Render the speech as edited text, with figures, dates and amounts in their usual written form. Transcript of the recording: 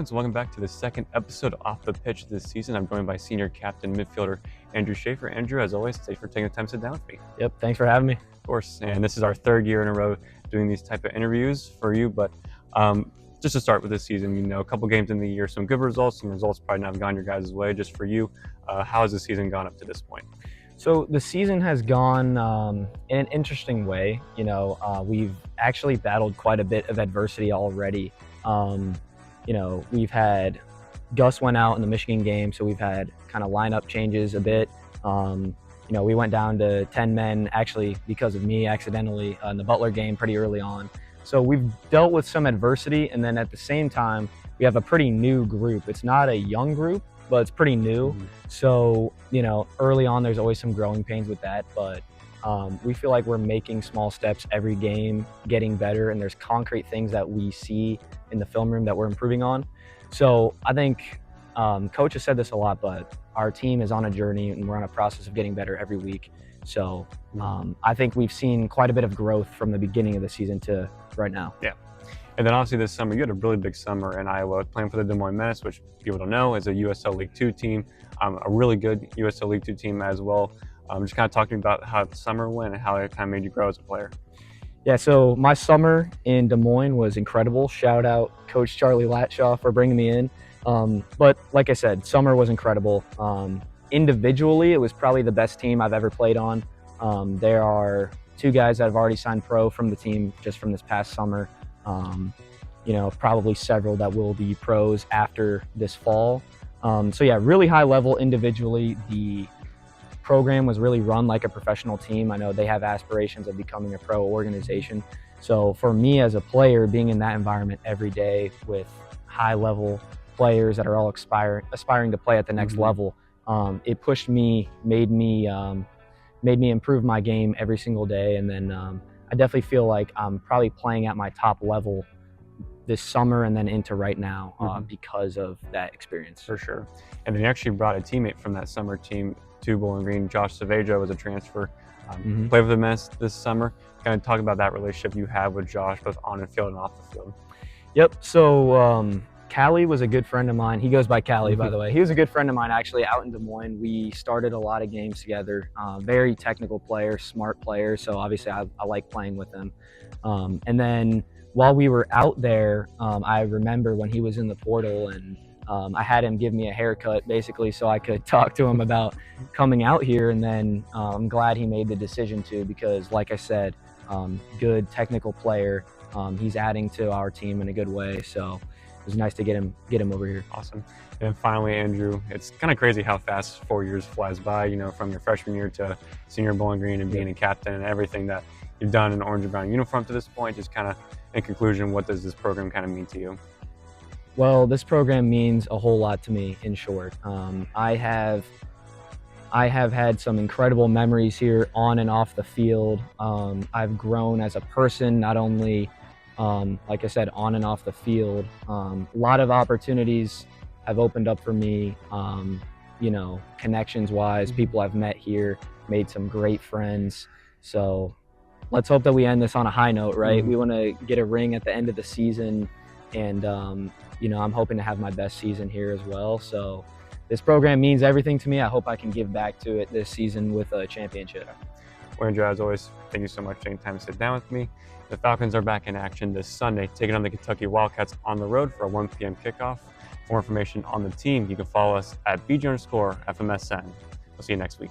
Falcons, welcome back to the second episode Off the Pitch this season. I'm joined by senior captain midfielder Andrew Shaffer. Andrew, as always, thanks for taking the time to sit down with me. Yep, thanks for having me. Of course, and this is our third year in a row doing these type of interviews for you, but just to start with this season, a couple games in the year, some good results, some results probably not have gone your guys' way. Just for you, how has the season gone up to this point? So the season has gone in an interesting way. We've actually battled quite a bit of adversity already. We've had Gus went out in the Michigan game, so we've had kind of lineup changes a bit. We went down to 10 men actually because of me accidentally in the Butler game pretty early on. So we've dealt with some adversity, and then at the same time, we have a pretty new group. It's not a young group, but it's pretty new. So, early on, there's always some growing pains with that, but we feel like we're making small steps every game, getting better, and there's concrete things that we see in the film room that we're improving on. So I think Coach has said this a lot, but our team is on a journey and we're on a process of getting better every week. So I think we've seen quite a bit of growth from the beginning of the season to right now. Yeah. And then obviously this summer, you had a really big summer in Iowa playing for the Des Moines Menace, which people don't know is a USL League Two team, a really good USL League Two team as well. Just kind of talking about how the summer went and how it kind of made you grow as a player. Yeah, so my summer in Des Moines was incredible. Shout out Coach Charlie Latshaw for bringing me in. But like I said, summer was incredible. Individually, it was probably the best team I've ever played on. There are two guys that have already signed pro from the team just from this past summer. Probably several that will be pros after this fall. So yeah, really high level individually. The program was really run like a professional team. I know they have aspirations of becoming a pro organization. So for me as a player, being in that environment every day with high level players that are all aspiring to play at the next level, it pushed me, made me improve my game every single day. And then I definitely feel like I'm probably playing at my top level this summer and then into right now because of that experience. For sure. And then you actually brought a teammate from that summer team to Bowling Green. Josh Savejo was a transfer. Played with the Menace this summer. Kind of talk about that relationship you have with Josh, both on the field and off the field. Yep. So Callie was a good friend of mine. He goes by Callie, by the way. He was a good friend of mine actually out in Des Moines. We started a lot of games together. Very technical player, smart player. So obviously I like playing with him. And then while we were out there, I remember when he was in the portal and I had him give me a haircut basically so I could talk to him about coming out here. And then I'm glad he made the decision to, because like I said, good technical player. He's adding to our team in a good way. So it was nice to get him over here. Awesome. And finally, Andrew, it's kind of crazy how fast 4 years flies by, from your freshman year to senior Bowling Green and being a captain and everything that you've done in the orange and brown uniform to this point. Just kind of in conclusion, what does this program kind of mean to you? Well, this program means a whole lot to me, in short. I have had some incredible memories here on and off the field. I've grown as a person, not only, like I said, on and off the field. A lot of opportunities have opened up for me, connections-wise. People I've met here, made some great friends. So let's hope that we end this on a high note, right? We want to get a ring at the end of the season, and I'm hoping to have my best season here as well. So this program means everything to me. I hope I can give back to it this season with a championship. Well, Andrew, as always, thank you so much for taking time to sit down with me. The Falcons are back in action this Sunday, taking on the Kentucky Wildcats on the road for a 1 p.m. kickoff. For more information on the team, you can follow us at BG_FMSN. We'll see you next week.